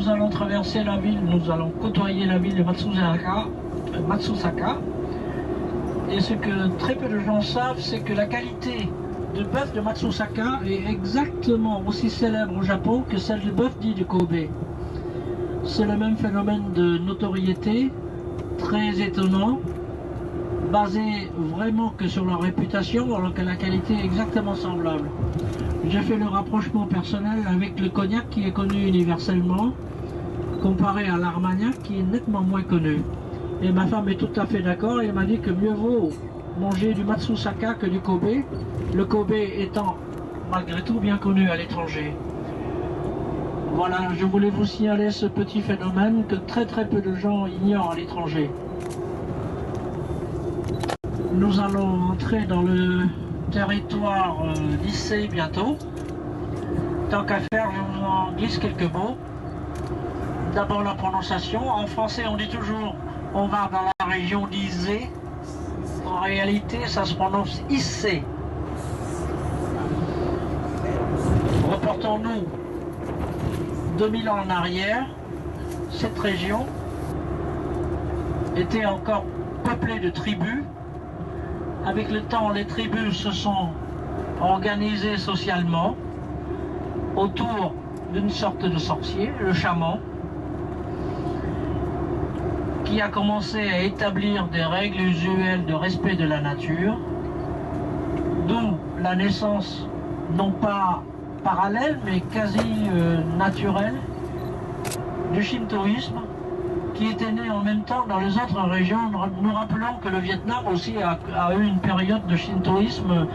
nous allons traverser la ville, nous allons côtoyer la ville de Matsusaka. Et ce que très peu de gens savent, c'est que la qualité de bœuf de Matsusaka est exactement aussi célèbre au Japon que celle de bœuf dit de Kobe. C'est le même phénomène de notoriété, très étonnant, basé vraiment que sur leur réputation, alors que la qualité est exactement semblable. J'ai fait le rapprochement personnel avec le cognac qui est connu universellement, comparé à l'Armagnac qui est nettement moins connu. Et ma femme est tout à fait d'accord, elle m'a dit que mieux vaut manger du Matsusaka que du Kobe, le Kobe étant malgré tout bien connu à l'étranger. Voilà, je voulais vous signaler ce petit phénomène que très peu de gens ignorent à l'étranger. Nous allons entrer dans le territoire d'Issei bientôt. Tant qu'à faire, je vous en glisse quelques mots. D'abord la prononciation. En français, on dit toujours on va dans la région d'Issei. En réalité, ça se prononce Issei. Reportons-nous 2000 ans en arrière. Cette région était encore peuplée de tribus. Avec le temps, les tribus se sont organisées socialement autour d'une sorte de sorcier, le chaman, qui a commencé à établir des règles usuelles de respect de la nature, d'où la naissance non pas parallèle mais quasi naturelle du shintoïsme, qui était né en même temps dans les autres régions. Nous rappelons que le Vietnam aussi a eu une période de shintoïsme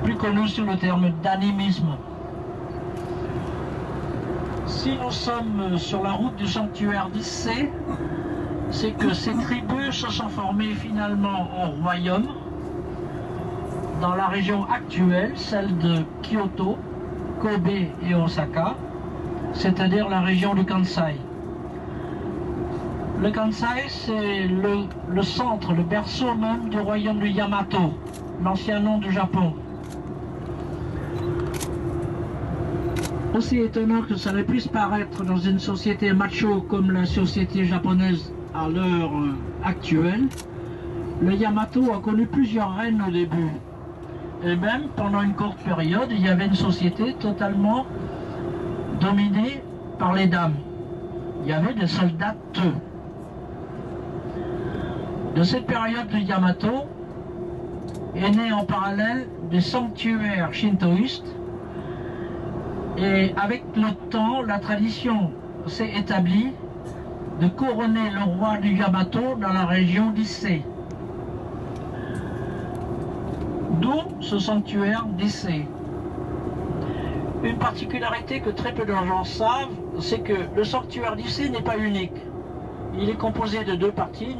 plus connue sous le terme d'animisme. Si nous sommes sur la route du sanctuaire d'Issei, c'est que ces tribus se sont formées finalement en royaume dans la région actuelle, celle de Kyoto, Kobe et Osaka, c'est-à-dire la région du Kansai. Le Kansai, c'est le centre, le berceau même du royaume du Yamato, l'ancien nom du Japon. Aussi étonnant que ça ne puisse paraître dans une société macho comme la société japonaise à l'heure actuelle, le Yamato a connu plusieurs reines au début. Et même pendant une courte période, il y avait une société totalement dominée par les dames. Il y avait des soldates. De cette période du Yamato est né en parallèle des sanctuaires shintoïstes, et avec le temps, la tradition s'est établie de couronner le roi du Yamato dans la région d'Issei. D'où ce sanctuaire d'Issei. Une particularité que très peu de gens savent, c'est que le sanctuaire d'Issei n'est pas unique. Il est composé de deux parties.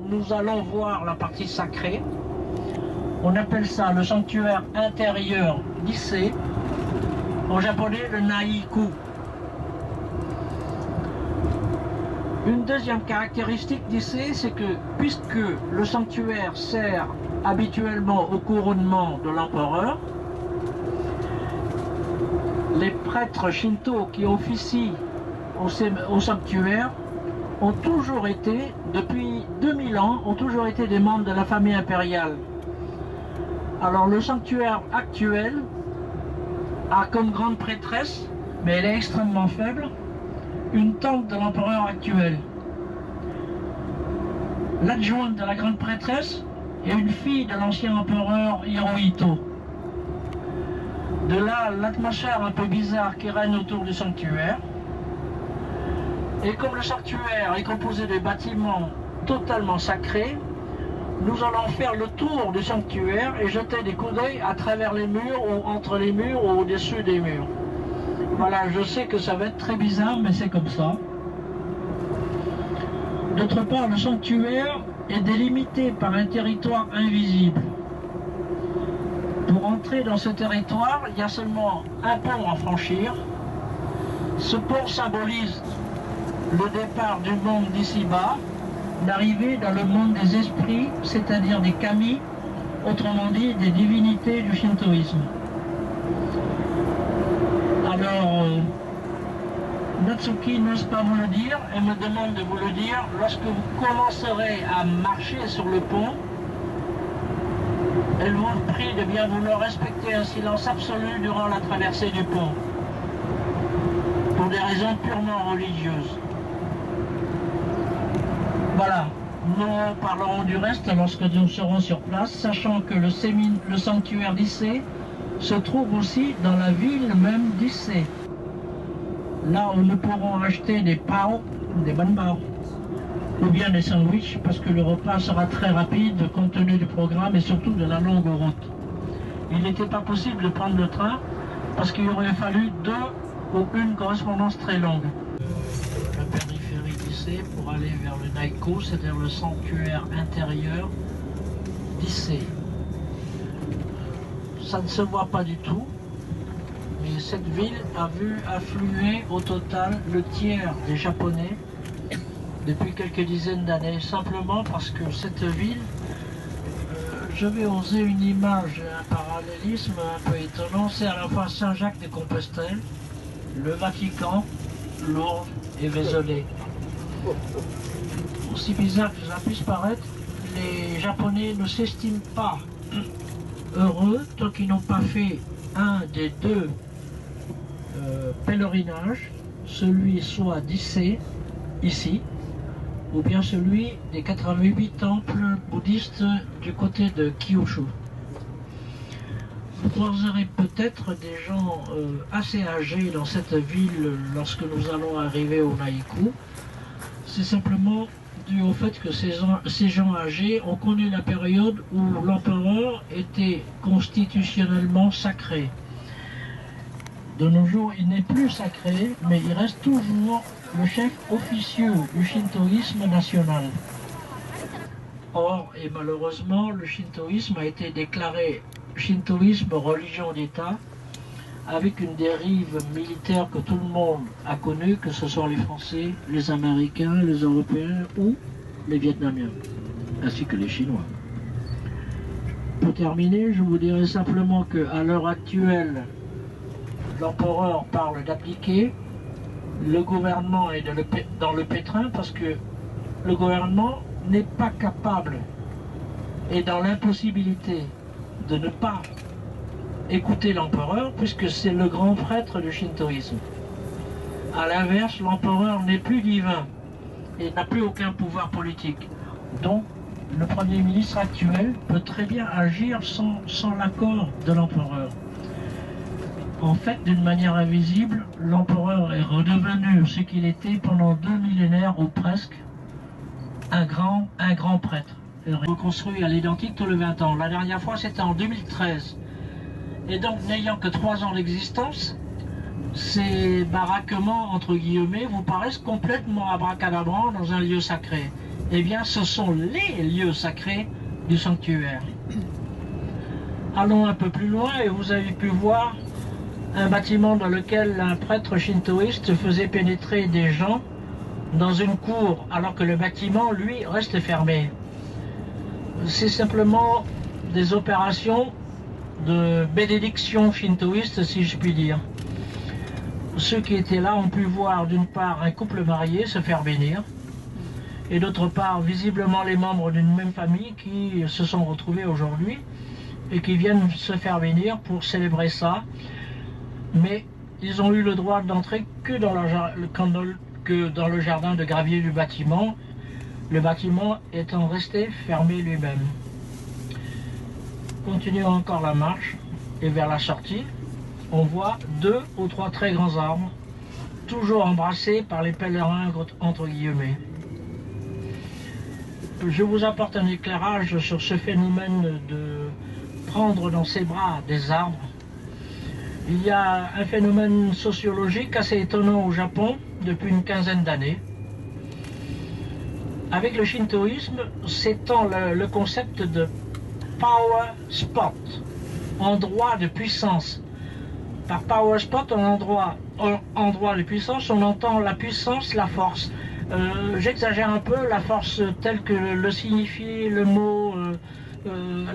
Nous allons voir la partie sacrée. On appelle ça le sanctuaire intérieur d'Issei. En japonais, le Naiku. Une deuxième caractéristique d'Issei, c'est que puisque le sanctuaire sert habituellement au couronnement de l'empereur, les prêtres shinto qui officient au sanctuaire ont toujours été, depuis 2000 ans, ont toujours été des membres de la famille impériale. Alors le sanctuaire actuel a comme grande prêtresse, mais elle est extrêmement faible, une tante de l'empereur actuel. L'adjointe de la grande prêtresse est une fille de l'ancien empereur Hirohito. De là, l'atmosphère un peu bizarre qui règne autour du sanctuaire. Et comme le sanctuaire est composé de bâtiments totalement sacrés, nous allons faire le tour du sanctuaire et jeter des coups d'œil à travers les murs ou entre les murs ou au-dessus des murs. Voilà, je sais que ça va être très bizarre, mais c'est comme ça. D'autre part, le sanctuaire est délimité par un territoire invisible. Pour entrer dans ce territoire, il y a seulement un pont à franchir. Ce pont symbolise le départ du monde d'ici-bas, l'arrivée dans le monde des esprits, c'est-à-dire des kami, autrement dit des divinités du shintoïsme. Alors, Natsuki n'ose pas vous le dire et me demande de vous le dire lorsque vous commencerez à marcher sur le pont. Elle vous prie de bien vouloir respecter un silence absolu durant la traversée du pont, pour des raisons purement religieuses. Voilà, nous parlerons du reste lorsque nous serons sur place, sachant que le sanctuaire d'Issé se trouve aussi dans la ville même d'Issé. Là où nous pourrons acheter des pao, des banbao, ou bien des sandwichs, parce que le repas sera très rapide compte tenu du programme et surtout de la longue route. Il n'était pas possible de prendre le train parce qu'il aurait fallu 2 ou une correspondance très longue. La périphérie d'Issé pour aller vers le Naiko, c'est-à-dire le sanctuaire intérieur d'Issé. Ça ne se voit pas du tout, mais cette ville a vu affluer au total le tiers des Japonais depuis quelques dizaines d'années, simplement parce que cette ville, je vais oser une image, un parallélisme un peu étonnant, c'est à la fois Saint-Jacques-de-Compostelle, le Vatican, Lourdes et Vézelay. Aussi bizarre que ça puisse paraître, les Japonais ne s'estiment pas heureux tant qu'ils n'ont pas fait un des 2 pèlerinages, celui soit d'Issé, ici, ou bien celui des 88 temples bouddhistes du côté de Kyushu. Vous croiserez peut-être des gens assez âgés dans cette ville lorsque nous allons arriver au Naiku. C'est simplement dû au fait que ces gens âgés ont connu la période où l'empereur était constitutionnellement sacré. De nos jours, il n'est plus sacré, mais il reste toujours le chef officieux du shintoïsme national. Or, et malheureusement, le shintoïsme a été déclaré shintoïsme religion d'État, avec une dérive militaire que tout le monde a connue, que ce soit les Français, les Américains, les Européens ou les Vietnamiens, ainsi que les Chinois. Pour terminer, je vous dirai simplement qu'à l'heure actuelle, l'empereur parle d'appliquer, le gouvernement est dans le pétrin parce que le gouvernement n'est pas capable et dans l'impossibilité de ne pas écouter l'empereur puisque c'est le grand prêtre du shintoïsme. A l'inverse, l'empereur n'est plus divin et n'a plus aucun pouvoir politique. Donc, le Premier ministre actuel peut très bien agir sans l'accord de l'empereur. En fait, d'une manière invisible, l'empereur est redevenu ce qu'il était pendant 2 millénaires ou presque, un grand prêtre. Reconstruit à l'identique tous les 20 ans. La dernière fois, c'était en 2013. Et donc, n'ayant que 3 ans d'existence, ces baraquements, entre guillemets, vous paraissent complètement abracadabrants dans un lieu sacré. Eh bien, ce sont les lieux sacrés du sanctuaire. Allons un peu plus loin et vous avez pu voir un bâtiment dans lequel un prêtre shintoïste faisait pénétrer des gens dans une cour, alors que le bâtiment, lui, reste fermé. C'est simplement des opérations de bénédiction shintoïste, si je puis dire. Ceux qui étaient là ont pu voir d'une part un couple marié se faire bénir, et d'autre part visiblement les membres d'une même famille qui se sont retrouvés aujourd'hui et qui viennent se faire bénir pour célébrer ça. Mais ils ont eu le droit d'entrer que dans le jardin de gravier du bâtiment, le bâtiment étant resté fermé lui-même. Continuons encore la marche et vers la sortie, on voit 2 ou 3 très grands arbres, toujours embrassés par les pèlerins entre guillemets. Je vous apporte un éclairage sur ce phénomène de prendre dans ses bras des arbres. Il y a un phénomène sociologique assez étonnant au Japon depuis une quinzaine d'années. Avec le shintoïsme s'étend le concept de power spot, endroit de puissance. Par power spot, endroit de puissance, on entend la puissance, la force. J'exagère un peu, la force telle que le signifie le mot,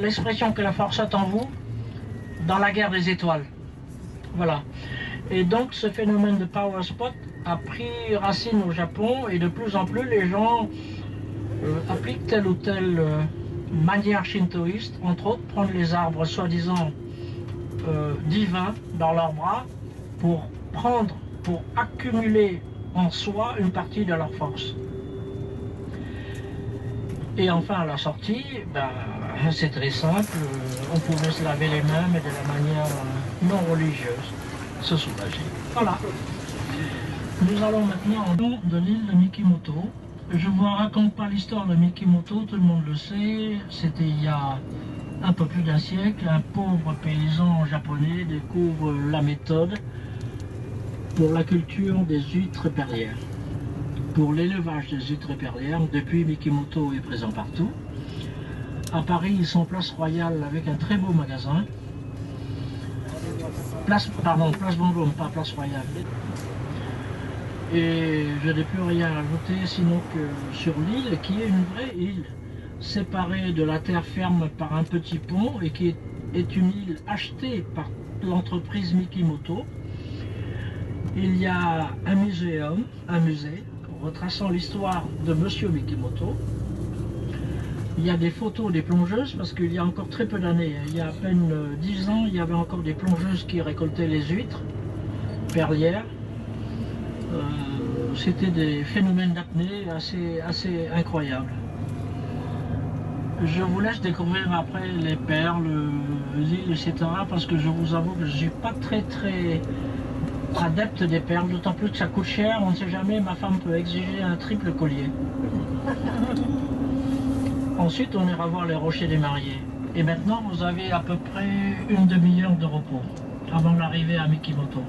l'expression que la force est en vous, dans la guerre des étoiles. Voilà. Et donc ce phénomène de power spot a pris racine au Japon et de plus en plus les gens appliquent telle ou telle manière shintoïste, entre autres prendre les arbres soi-disant divins dans leurs bras pour accumuler en soi une partie de leur force. Et enfin à la sortie, ben, c'est très simple, on pouvait se laver les mains mais de la manière non religieuse, se soulager. Voilà. Nous allons maintenant en nom de l'île de Mikimoto. Je ne vous raconte pas l'histoire de Mikimoto, tout le monde le sait. C'était il y a un peu plus d'un siècle. Un pauvre paysan japonais découvre la méthode pour la culture des huîtres perlières. Pour l'élevage des huîtres perlières, depuis Mikimoto est présent partout. À Paris, ils sont place Royale avec un très beau magasin. Place Vendôme, pas place Royale. Et je n'ai plus rien à ajouter sinon que sur l'île, qui est une vraie île, séparée de la terre ferme par un petit pont et qui est une île achetée par l'entreprise Mikimoto. Il y a un muséum, un musée, retraçant l'histoire de Monsieur Mikimoto. Il y a des photos des plongeuses, parce qu'il y a encore très peu d'années, il y a à peine 10 ans, il y avait encore des plongeuses qui récoltaient les huîtres perlières. C'était des phénomènes d'apnée assez incroyables. Je vous laisse découvrir après les perles, l'île, etc. parce que je vous avoue que je ne suis pas très adepte des perles, d'autant plus que ça coûte cher, on ne sait jamais, ma femme peut exiger un triple collier. Ensuite, on ira voir les rochers des mariés. Et maintenant, vous avez à peu près une demi-heure de repos avant l'arrivée à Mikimoto.